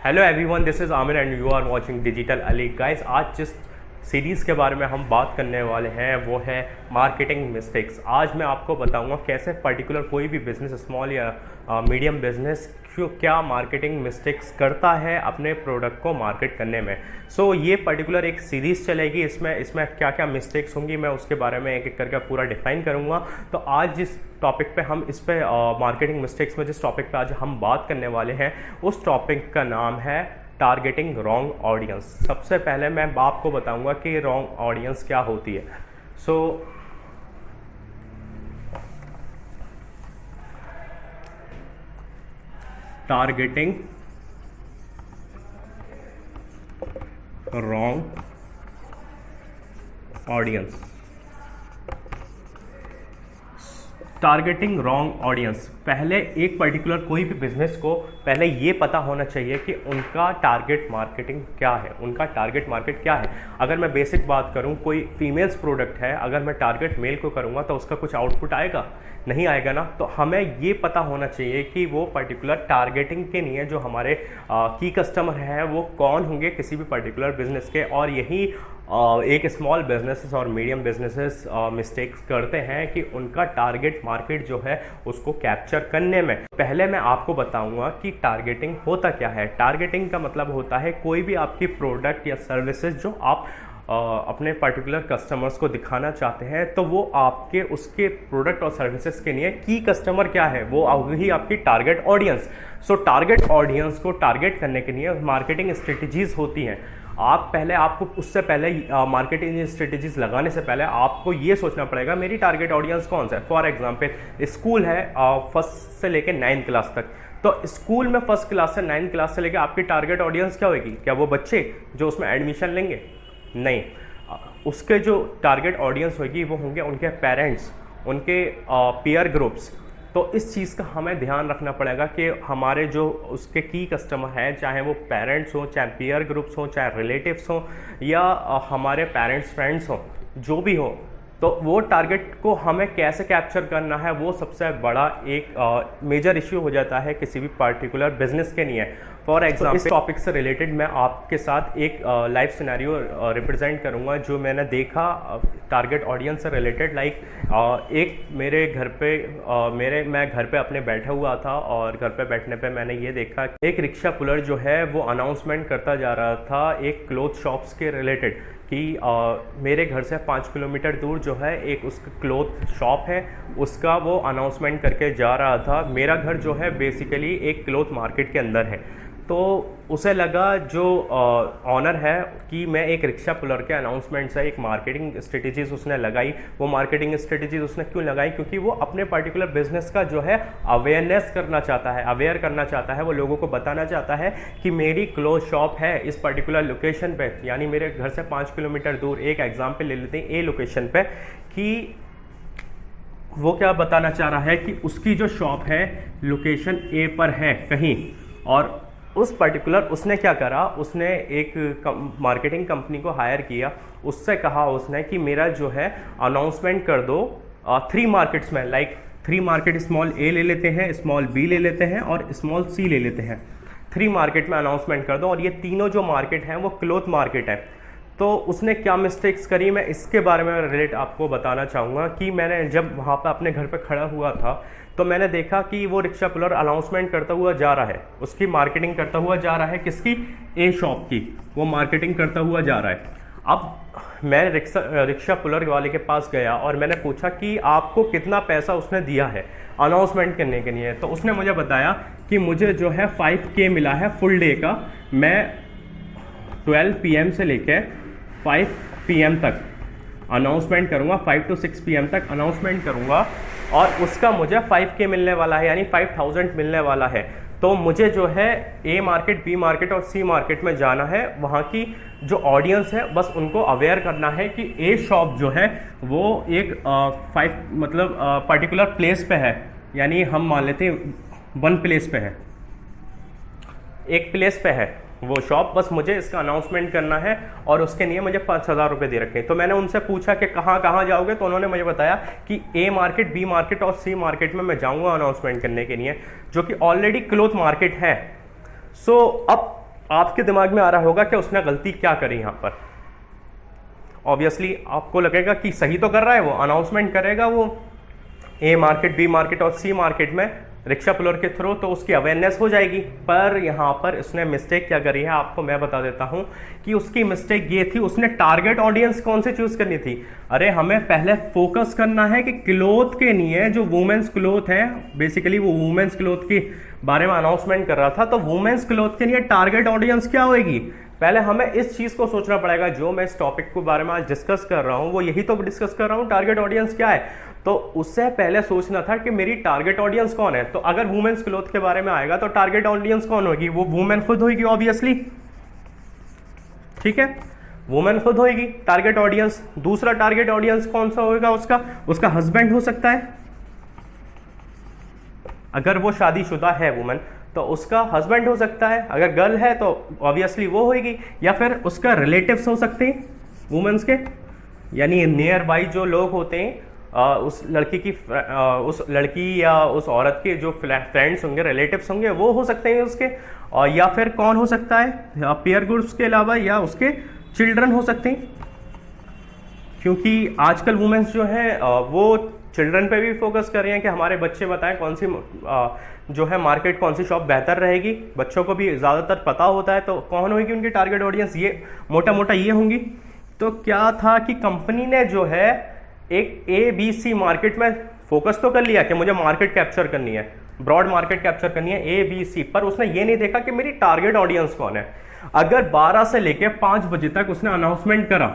Hello everyone, this is Aamir and you are watching digital Ali. Guys, आज जिस series के बारे में हम बात करने वाले हैं वो है मार्केटिंग मिस्टेक्स। आज मैं आपको बताऊंगा कैसे पर्टिकुलर कोई भी बिज़नेस, स्मॉल या मीडियम बिजनेस क्या मार्केटिंग मिस्टेक्स करता है अपने प्रोडक्ट को मार्केट करने में। सो ये पर्टिकुलर एक सीरीज़ चलेगी, इसमें क्या क्या मिस्टेक्स होंगी मैं उसके बारे में एक एक करके पूरा डिफाइन करूँगा। तो आज जिस टॉपिक पे हम इस पे मार्केटिंग मिस्टेक्स में जिस टॉपिक पे आज हम बात करने वाले हैं उस टॉपिक का नाम है टारगेटिंग रॉन्ग ऑडियंस। सबसे पहले मैं आपको बताऊंगा कि रॉन्ग ऑडियंस क्या होती है। So targeting wrong audience, targeting wrong audience. पहले एक पर्टिकुलर कोई भी बिजनेस को पहले ये पता होना चाहिए कि उनका टारगेट मार्केटिंग क्या है, उनका टारगेट मार्केट क्या है। अगर मैं बेसिक बात करूं, कोई फीमेल्स प्रोडक्ट है, अगर मैं टारगेट मेल को करूंगा तो उसका कुछ आउटपुट आएगा? नहीं आएगा ना। तो हमें ये पता होना चाहिए कि वो पर्टिकुलर टारगेटिंग के लिए जो हमारे की कस्टमर है वो कौन होंगे किसी भी पर्टिकुलर बिजनेस के। और यही एक स्मॉल बिजनेसेस और मीडियम बिजनेसेस मिस्टेक्स करते हैं कि उनका टारगेट मार्केट जो है उसको कैप्चर करने में। पहले मैं आपको बताऊंगा कि टारगेटिंग होता क्या है। टारगेटिंग का मतलब होता है कोई भी आपकी प्रोडक्ट या सर्विसेज जो आप अपने पर्टिकुलर कस्टमर्स को दिखाना चाहते हैं, तो वो आपके उसके प्रोडक्ट और सर्विसेज के लिए की कस्टमर क्या है, वो वही आपकी टारगेट ऑडियंस। सो टारगेट ऑडियंस को टारगेट करने के लिए मार्केटिंग स्ट्रेटजीज होती हैं। आपको उससे पहले मार्केटिंग स्ट्रेटजीज लगाने से पहले आपको ये सोचना पड़ेगा मेरी टारगेट ऑडियंस कौन सा है। फॉर एग्जांपल स्कूल है फर्स्ट से लेकर 9th क्लास तक, तो स्कूल में फर्स्ट क्लास से 9th क्लास से लेकर आपकी टारगेट ऑडियंस क्या होगी? क्या वो बच्चे जो उसमें एडमिशन लेंगे? नहीं, उसके जो टारगेट ऑडियंस होगी वो होंगे उनके पेरेंट्स, उनके पीयर ग्रुप्स। तो इस चीज़ का हमें ध्यान रखना पड़ेगा कि हमारे जो उसके की कस्टमर हैं, चाहे वो पेरेंट्स हों, चाहे पीयर ग्रुप्स हों, चाहे रिलेटिव्स हों या हमारे पेरेंट्स फ्रेंड्स हों, जो भी हो, तो वो टारगेट को हमें कैसे कैप्चर करना है वो सबसे बड़ा एक मेजर इश्यू हो जाता है किसी भी पर्टिकुलर बिजनेस के लिए। फॉर एग्जाम्पल, इस टॉपिक से रिलेटेड मैं आपके साथ एक लाइव सिनेरियो रिप्रेजेंट करूंगा जो मैंने देखा टारगेट ऑडियंस से रिलेटेड। एक मेरे घर पे मैं घर पे अपने बैठा हुआ था और घर पे बैठने पे मैंने ये देखा एक रिक्शा पुलर जो है वो अनाउंसमेंट करता जा रहा था एक क्लोथ शॉप्स के रिलेटेड कि मेरे घर से 5 किलोमीटर दूर जो है एक उसका क्लोथ शॉप है, उसका वो अनाउंसमेंट करके जा रहा था। मेरा घर जो है बेसिकली एक क्लोथ मार्केट के अंदर है, तो उसे लगा जो ऑनर है कि मैं एक रिक्शा पुलर के अनाउंसमेंट से एक मार्केटिंग स्ट्रेटजीज उसने लगाई। वो मार्केटिंग स्ट्रेटजीज उसने क्यों लगाई? क्योंकि वो अपने पर्टिकुलर बिजनेस का जो है अवेयरनेस करना चाहता है, अवेयर करना चाहता है, वो लोगों को बताना चाहता है कि मेरी क्लोथ शॉप है इस पर्टिकुलर लोकेशन पे, यानी मेरे घर से 5 किलोमीटर दूर। एक एग्जाम्पल ले लेते हैं ए लोकेशन पे, कि वो क्या बताना चाह रहा है कि उसकी जो शॉप है लोकेशन ए पर है कहीं, और उस पर्टिकुलर उसने क्या करा, उसने एक मार्केटिंग कंपनी को हायर किया, उससे कहा उसने कि मेरा जो है अनाउंसमेंट कर दो 3 मार्केट्स में, लाइक 3 मार्केट, स्मॉल ए ले लेते हैं, स्मॉल बी ले लेते हैं और स्मॉल सी ले लेते हैं। 3 मार्केट में अनाउंसमेंट कर दो, और ये तीनों जो मार्केट हैं वो क्लोथ मार्केट है। तो उसने क्या मिस्टेक्स करी, मैं इसके बारे में रिलेट आपको बताना चाहूँगा कि मैंने जब वहाँ पर अपने घर पर खड़ा हुआ था तो मैंने देखा कि वो रिक्शा पुलर अनाउंसमेंट करता हुआ जा रहा है, उसकी मार्केटिंग करता हुआ जा रहा है, किसकी? ए शॉप की, वो मार्केटिंग करता हुआ जा रहा है। अब मैं रिक्शा पुलर वाले के पास गया और मैंने पूछा कि आपको कितना पैसा उसने दिया है अनाउंसमेंट करने के लिए। तो उसने मुझे बताया कि मुझे जो है 5K मिला है फुल डे का, मैं 12 PM से लेकर 5 PM तक अनाउंसमेंट करूंगा, 5 to 6 PM तक अनाउंसमेंट करूंगा, और उसका मुझे 5K मिलने वाला है, यानी 5000 मिलने वाला है। तो मुझे जो है ए मार्केट, बी मार्केट और सी मार्केट में जाना है, वहाँ की जो ऑडियंस है बस उनको अवेयर करना है कि ए शॉप जो है वो एक पर्टिकुलर प्लेस पे है, यानी हम मान लेते हैं 1 प्लेस पे है, एक प्लेस पे है वो शॉप, बस मुझे इसका अनाउंसमेंट करना है और उसके लिए मुझे 5000 रुपये दे रखे हैं। तो मैंने उनसे पूछा कि कहाँ कहाँ जाओगे, तो उन्होंने मुझे बताया कि ए मार्केट, बी मार्केट और सी मार्केट में मैं जाऊँगा अनाउंसमेंट करने के लिए, जो कि ऑलरेडी क्लोथ मार्केट है। सो अब आपके दिमाग में आ रहा होगा कि उसने गलती क्या करी यहाँ पर। ऑब्वियसली आपको लगेगा कि सही तो कर रहा है, वो अनाउंसमेंट करेगा वो ए मार्केट, बी मार्केट और सी मार्केट में रिक्शा पुलर के थ्रू, तो उसकी अवेयरनेस हो जाएगी। पर यहाँ पर इसने मिस्टेक क्या करी है आपको मैं बता देता हूँ कि उसकी मिस्टेक ये थी, उसने टारगेट ऑडियंस कौन से चूज करनी थी। अरे हमें पहले फोकस करना है कि क्लोथ के लिए, जो वुमेन्स क्लोथ है, बेसिकली वो वुमेन्स क्लोथ के बारे में अनाउंसमेंट कर रहा था, तो वुमेन्स क्लोथ के लिए टारगेट ऑडियंस क्या होगी, पहले हमें इस चीज को सोचना पड़ेगा। जो मैं इस टॉपिक के बारे में आज डिस्कस कर रहा हूँ वो यही तो डिस्कस कर रहा हूँ, टारगेट ऑडियंस क्या है। तो उससे पहले सोचना था कि मेरी टारगेट ऑडियंस कौन है। तो अगर वुमेन्स क्लोथ के बारे में आएगा तो टारगेट ऑडियंस कौन होगी, वो वुमेन खुद होगी ऑब्वियसली, ठीक है, वुमेन खुद होगी टारगेट ऑडियंस। दूसरा टारगेट ऑडियंस कौन सा होगा, उसका हस्बैंड हो सकता है, अगर वो शादीशुदा है वुमेन तो उसका हस्बैंड हो सकता है, अगर गर्ल है तो ऑब्वियसली वो होगी, या फिर उसका रिलेटिव्स हो सकते हैं वुमेन्स के, यानी नियर बाई जो लोग होते हैं, उस लड़की या उस औरत के जो फ्रेंड्स होंगे, रिलेटिव्स होंगे, वो हो सकते हैं उसके, और या फिर कौन हो सकता है पीयर ग्रुप्स के अलावा, या उसके चिल्ड्रन हो सकते हैं, क्योंकि आजकल वुमेन्स जो है वो चिल्ड्रन पे भी फोकस कर रहे हैं कि हमारे बच्चे बताएं कौन सी जो है मार्केट, कौन सी शॉप बेहतर रहेगी। बच्चों को भी ज़्यादातर पता होता है, तो कौन होगी उनकी टारगेट ऑडियंस, ये मोटा मोटा ये होंगी। तो क्या था कि कंपनी ने जो है एक ABC मार्केट में फोकस तो कर लिया कि मुझे मार्केट कैप्चर करनी है, ब्रॉड मार्केट कैप्चर करनी है ABC, पर उसने ये नहीं देखा कि मेरी टारगेट ऑडियंस कौन है। अगर 12 से लेके 5 बजे तक उसने अनाउंसमेंट करा,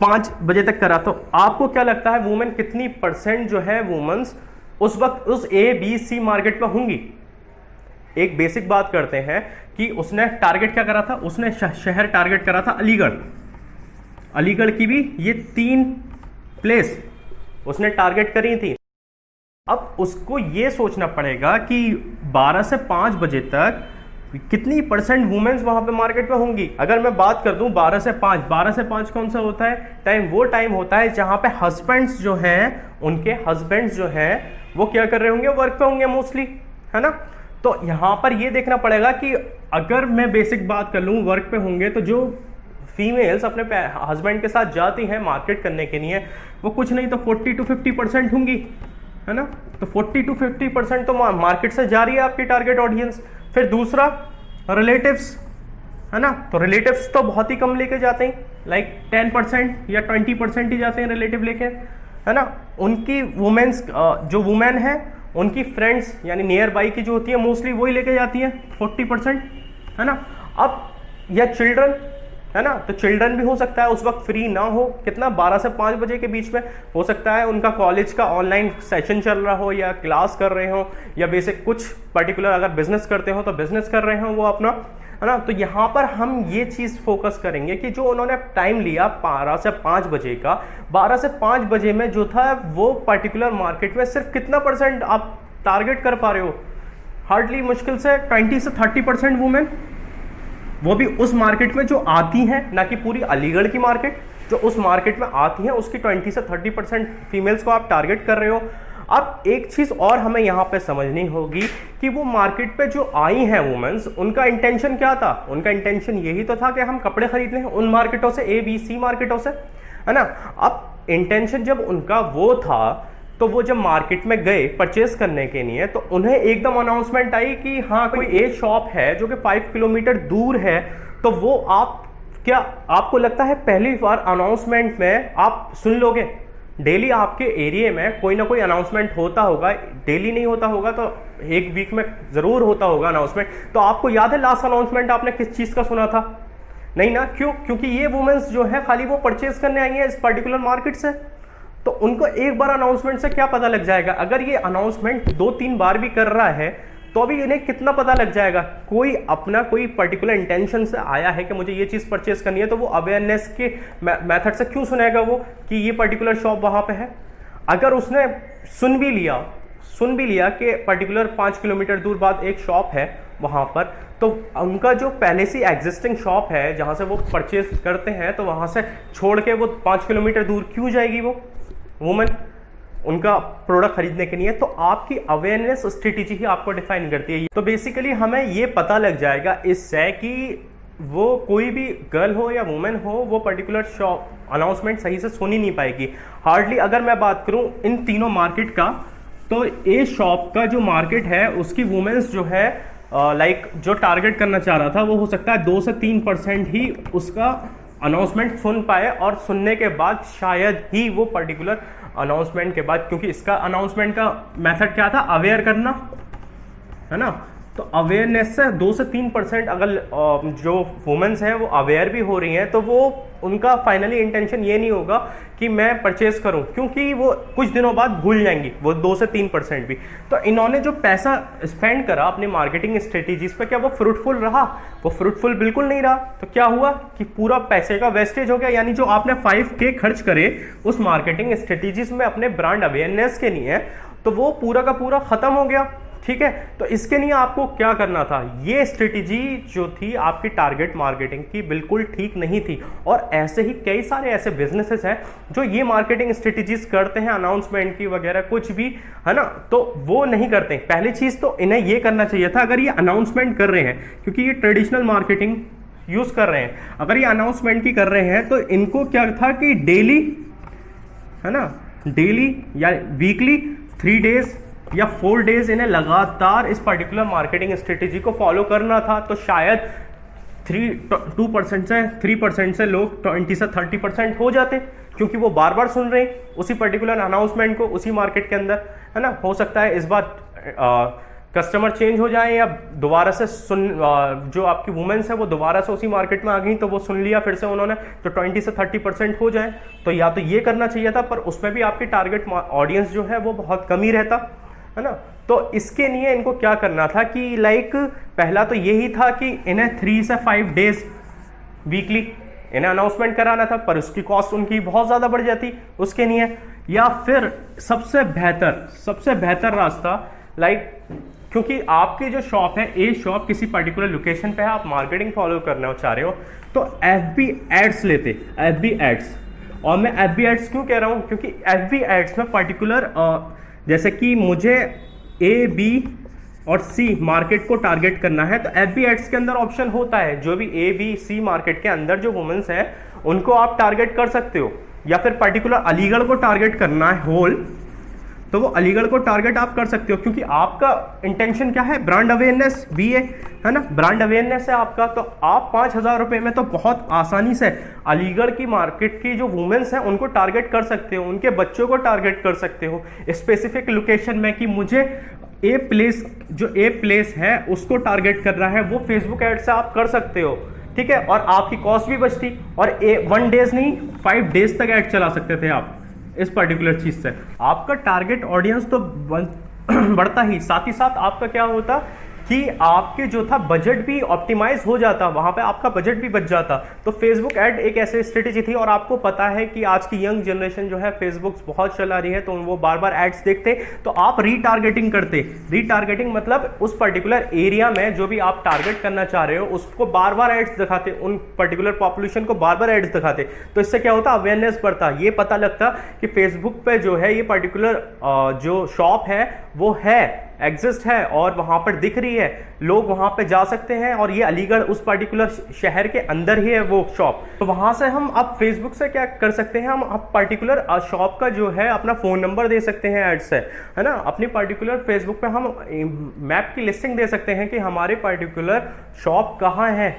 5 बजे तक करा, तो आपको क्या लगता है वुमेन कितनी % जो है वुमेन्स उस वक्त उस ABC मार्केट में होंगी। एक बेसिक बात करते हैं कि उसने टारगेट क्या करा था, उसने शहर टारगेट करा था अलीगढ़, अलीगढ़ की भी ये 3 प्लेस उसने टारगेट करी थी। अब उसको ये सोचना पड़ेगा कि 12 से 5 बजे तक कितनी % वुमेन्स वहां पे मार्केट में होंगी। अगर मैं बात कर दूं 12 से 5 कौन सा होता है टाइम, वो टाइम होता है जहां पे हस्बैंड्स जो हैं, उनके हस्बैंड्स जो हैं वो क्या कर रहे होंगे, वर्क पे होंगे मोस्टली, है ना। तो यहां पर ये देखना पड़ेगा कि अगर मैं बेसिक बात कर लूं वर्क पे होंगे, तो जो फीमेल्स अपने हस्बैंड के साथ जाती हैं मार्केट करने के लिए, वो कुछ नहीं तो 40 to 50% होंगी, है ना। तो 40 to 50% तो मार्केट से जा रही है आपकी टारगेट ऑडियंस। फिर दूसरा रिलेटिव्स, है ना, तो रिलेटिव्स तो बहुत ही कम लेके जाते हैं, लाइक 10% या 20% ही जाते हैं रिलेटिव लेके, है ना। उनकी वुमेन्स जो वुमेन है उनकी फ्रेंड्स यानी नियर बाई की जो होती है मोस्टली वही लेके जाती है 40%, है ना। अब या चिल्ड्रन, है ना, तो चिल्ड्रन भी हो सकता है उस वक्त फ्री ना हो, कितना 12 से 5 बजे के बीच में हो सकता है उनका कॉलेज का ऑनलाइन सेशन चल रहा हो, या क्लास कर रहे हो, या बेसिक कुछ पर्टिकुलर अगर बिजनेस करते हो तो बिजनेस कर रहे हो वो अपना, है ना। तो यहाँ पर हम ये चीज फोकस करेंगे कि जो उन्होंने टाइम लिया 12 से 5 बजे का, 12 से 5 बजे में जो था वो पर्टिकुलर मार्केट में सिर्फ कितना % आप टारगेट कर पा रहे हो, हार्डली मुश्किल से 20 से 30% वुमेन, वो भी उस मार्केट में जो आती हैं, ना कि पूरी अलीगढ़ की मार्केट, जो उस मार्केट में आती हैं उसकी 20 से 30% फीमेल्स को आप टारगेट कर रहे हो। अब एक चीज और हमें यहां पे समझनी होगी कि वो मार्केट पे जो आई हैं वुमेन्स, उनका इंटेंशन क्या था। उनका इंटेंशन यही तो था कि हम कपड़े खरीद लें उन मार्केटों से, ABC मार्केटों से, है ना। अब इंटेंशन जब उनका वो था, तो वो जब मार्केट में गए परचेस करने के लिए, तो उन्हें एकदम अनाउंसमेंट आई कि हाँ कोई एक शॉप है जो कि 5 किलोमीटर दूर है, तो वो आप क्या आपको लगता है पहली बार अनाउंसमेंट में आप सुन लोगे। डेली आपके एरिया में कोई ना कोई अनाउंसमेंट होता होगा, डेली नहीं होता होगा तो एक वीक में जरूर होता होगा अनाउंसमेंट। तो आपको याद है लास्ट अनाउंसमेंट आपने किस चीज का सुना था? नहीं ना, क्यों? क्योंकि ये वुमेन्स जो है खाली वो परचेज करने आई है इस पर्टिकुलर मार्केट से, तो उनको एक बार अनाउंसमेंट से क्या पता लग जाएगा। अगर ये अनाउंसमेंट 2-3 बार भी कर रहा है तो अभी इन्हें कितना पता लग जाएगा। कोई अपना कोई पर्टिकुलर इंटेंशन से आया है कि मुझे ये चीज परचेस करनी है, तो वो अवेयरनेस के मेथड से क्यों सुनेगा वो कि ये पर्टिकुलर शॉप वहां पे है। अगर उसने सुन भी लिया कि पर्टिकुलर 5 किलोमीटर दूर बाद एक शॉप है वहां पर, तो उनका जो पहले से एग्जिस्टिंग शॉप है जहां से वो परचेस करते हैं, तो वहां से छोड़ के वो 5 किलोमीटर दूर क्यों जाएगी वो वुमेन? उनका प्रोडक्ट खरीदने के लिए, तो आपकी अवेयरनेस स्ट्रेटेजी ही आपको डिफाइन करती है। तो बेसिकली हमें ये पता लग जाएगा इससे कि वो कोई भी गर्ल हो या वुमेन हो, वो पर्टिकुलर शॉप अनाउंसमेंट सही से सुन ही नहीं पाएगी। हार्डली अगर मैं बात करूं इन तीनों मार्केट का, तो ए शॉप का जो मार्केट है उसकी वुमेन्स जो है लाइक जो टारगेट करना चाह रहा था, वो हो सकता है 2 से 3% ही उसका अनाउंसमेंट सुन पाए, और सुनने के बाद शायद ही वो पर्टिकुलर अनाउंसमेंट के बाद, क्योंकि इसका अनाउंसमेंट का मेथड क्या था, अवेयर करना है ना, तो अवेयरनेस से 2 से 3% अगर जो वुमेन्स हैं वो अवेयर भी हो रही हैं, तो वो उनका फाइनली इंटेंशन ये नहीं होगा कि मैं परचेज करूं, क्योंकि वो कुछ दिनों बाद भूल जाएंगी वो 2 से 3% भी। तो इन्होंने जो पैसा स्पेंड करा अपनी मार्केटिंग स्ट्रेटेजीज पे, क्या वो फ्रूटफुल रहा? वो फ्रूटफुल बिल्कुल नहीं रहा। तो क्या हुआ कि पूरा पैसे का वेस्टेज हो गया, यानी जो आपने 5K खर्च करे उस मार्केटिंग स्ट्रेटेजीज में अपने ब्रांड अवेयरनेस के लिए, तो वो पूरा का पूरा खत्म हो गया। ठीक है, तो इसके लिए आपको क्या करना था, ये स्ट्रेटेजी जो थी आपकी टारगेट मार्केटिंग की बिल्कुल ठीक नहीं थी। और ऐसे ही कई सारे ऐसे बिजनेसेस हैं जो ये मार्केटिंग स्ट्रेटेजीज करते हैं अनाउंसमेंट की वगैरह कुछ भी, है ना, तो वो नहीं करते। पहली चीज तो इन्हें ये करना चाहिए था, अगर ये अनाउंसमेंट कर रहे हैं, क्योंकि ये ट्रेडिशनल मार्केटिंग यूज कर रहे हैं, अगर ये अनाउंसमेंट की कर रहे हैं, तो इनको क्या था कि डेली, है ना, डेली या वीकली 3 डेज या 4 डेज इन्हें लगातार इस पर्टिकुलर मार्केटिंग स्ट्रेटेजी को फॉलो करना था। तो शायद 2% से 3% से लोग 20 से 30% हो जाते, क्योंकि वो बार बार सुन रहे हैं उसी पर्टिकुलर अनाउंसमेंट को उसी मार्केट के अंदर, है ना। हो सकता है इस बार कस्टमर चेंज हो जाए, या दोबारा से जो आपकी वुमेन्स है वो दोबारा से उसी मार्केट में आ गई, तो वो सुन लिया फिर से उन्होंने, तो 20 से 30% हो जाए। तो या तो ये करना चाहिए था, पर उसमें भी आपकी टारगेट ऑडियंस जो है वो बहुत कम ही रहता, है ना। तो इसके लिए इनको क्या करना था कि लाइक पहला तो यही था कि इन्हें 3 से 5 डेज वीकली इन्हें अनाउंसमेंट कराना था, पर उसकी कॉस्ट उनकी बहुत ज़्यादा बढ़ जाती उसके लिए। या फिर सबसे बेहतर रास्ता, लाइक क्योंकि आपकी जो शॉप है, ए शॉप, किसी पर्टिकुलर लोकेशन पे है, आप मार्केटिंग फॉलो करना चाह रहे हो, तो FB एड्स लेते, FB एड्स। और मैं FB एड्स क्यों कह रहा हूँ, क्योंकि FB एड्स में पर्टिकुलर जैसे कि मुझे A, B और C मार्केट को टारगेट करना है, तो FB एड्स के अंदर ऑप्शन होता है, जो भी A, B, C मार्केट के अंदर जो वुमेन्स है उनको आप टारगेट कर सकते हो। या फिर पर्टिकुलर अलीगढ़ को टारगेट करना है होल, तो वो अलीगढ़ को टारगेट आप कर सकते हो, क्योंकि आपका इंटेंशन क्या है, ब्रांड अवेयरनेस भी है ना, ब्रांड अवेयरनेस है आपका। तो आप 5,000 रुपए में तो बहुत आसानी से अलीगढ़ की मार्केट की जो वुमेन्स हैं उनको टारगेट कर सकते हो, उनके बच्चों को टारगेट कर सकते हो स्पेसिफिक लोकेशन में, कि मुझे ए प्लेस है उसको टारगेट करना है, वो फेसबुक एड से आप कर सकते हो। ठीक है, और आपकी कॉस्ट भी बचती, और 1 डेज नहीं 5 डेज तक ऐड चला सकते थे आप इस पर्टिकुलर चीज से। आपका टारगेट ऑडियंस तो बढ़ता ही, साथ ही साथ आपका क्या होता कि आपके जो था बजट भी ऑप्टिमाइज हो जाता, वहां पे आपका बजट भी बच जाता। तो फेसबुक ऐड एक ऐसी स्ट्रेटेजी थी, और आपको पता है कि आज की यंग जनरेशन जो है फेसबुक बहुत चला रही है, तो वो बार बार एड्स देखते, तो आप रीटारगेटिंग करते। रीटारगेटिंग मतलब उस पर्टिकुलर एरिया में जो भी आप टारगेट करना चाह रहे हो उसको बार बार एड्स दिखाते, उन पर्टिकुलर पॉपुलेशन को बार बार एड्स दिखाते। तो इससे क्या होता, अवेयरनेस बढ़ता, ये पता लगता कि फेसबुक पे जो है ये पर्टिकुलर जो शॉप है वो है, एग्जिस्ट है, और वहां पर दिख रही है, लोग वहां पे जा सकते हैं, और ये अलीगढ़ उस पर्टिकुलर शहर के अंदर ही है वो शॉप। तो वहां से हम अब फेसबुक से क्या कर सकते हैं, हम अब पर्टिकुलर शॉप का जो है अपना फोन नंबर दे सकते हैं एड से, है ना। अपनी पर्टिकुलर फेसबुक पे हम मैप की लिस्टिंग दे सकते हैं कि हमारे पर्टिकुलर शॉप कहाँ है।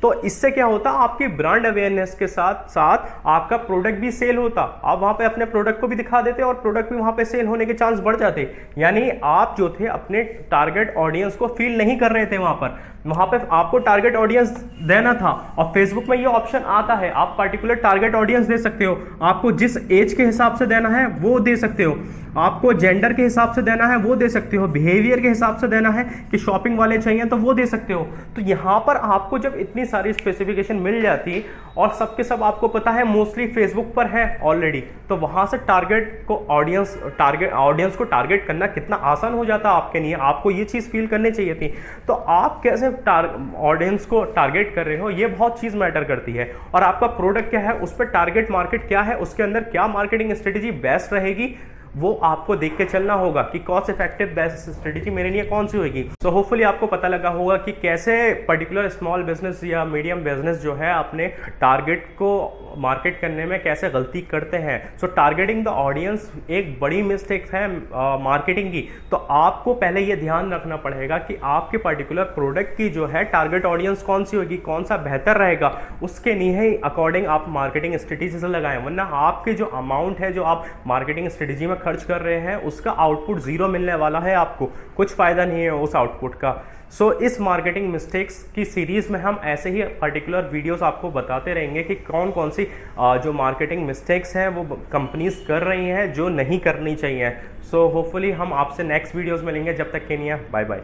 तो इससे क्या होता, आपकी ब्रांड अवेयरनेस के साथ साथ आपका प्रोडक्ट भी सेल होता, आप वहां पे अपने प्रोडक्ट को भी दिखा देते और प्रोडक्ट भी वहां पे सेल होने के चांस बढ़ जाते। यानी आप जो थे अपने टारगेट ऑडियंस को फील नहीं कर रहे थे वहां पे आपको टारगेट ऑडियंस देना था। और फेसबुक में ये ऑप्शन आता है, आप पर्टिकुलर टारगेट ऑडियंस दे सकते हो, आपको जिस एज के हिसाब से देना है वो दे सकते हो, आपको जेंडर के हिसाब से देना है वो दे सकते हो, बिहेवियर के हिसाब से देना है कि शॉपिंग वाले चाहिए तो वो दे सकते हो। तो यहां पर आपको जब इतनी सारी स्पेसिफिकेशन मिल जाती, और सबके सब आपको पता है मोस्टली फेसबुक पर है ऑलरेडी, तो वहां से टारगेट ऑडियंस को टारगेट करना कितना आसान हो जाता आपके लिए। आपको ये चीज फील करनी चाहिए थी। तो आप कैसे ऑडियंस को टारगेट कर रहे हो, ये बहुत चीज मैटर करती है। और आपका प्रोडक्ट क्या है, उस पर टारगेट मार्केट क्या है, उसके अंदर क्या मार्केटिंग स्ट्रेटेजी बेस्ट रहेगी, वो आपको देख के चलना होगा कि कॉस्ट इफेक्टिव बेस्ट स्ट्रेटेजी मेरे लिए कौन सी होगी। सो होपफुली आपको पता लगा होगा कि कैसे पर्टिकुलर स्मॉल बिजनेस या मीडियम बिजनेस जो है अपने टारगेट को मार्केट करने में कैसे गलती करते हैं। सो टारगेटिंग द ऑडियंस एक बड़ी मिस्टेक है मार्केटिंग की। तो आपको पहले ये ध्यान रखना पड़ेगा कि आपके पर्टिकुलर प्रोडक्ट की जो है टारगेट ऑडियंस कौन सी होगी, कौन सा बेहतर रहेगा, उसके लिए अकॉर्डिंग आप मार्केटिंग स्ट्रेटेजी से लगाएं। वरना आपके जो अमाउंट है जो आप मार्केटिंग स्ट्रेटेजी में खर्च कर रहे हैं उसका आउटपुट जीरो मिलने वाला है, आपको कुछ फायदा नहीं है उस आउटपुट का। सो इस मार्केटिंग मिस्टेक्स की सीरीज में हम ऐसे ही पर्टिकुलर वीडियोस आपको बताते रहेंगे कि कौन कौन सी जो मार्केटिंग मिस्टेक्स हैं वो कंपनीज कर रही हैं जो नहीं करनी चाहिए। सो होपफुली हम आपसे नेक्स्ट वीडियोस मिलेंगे, जब तक के लिए बाय बाय।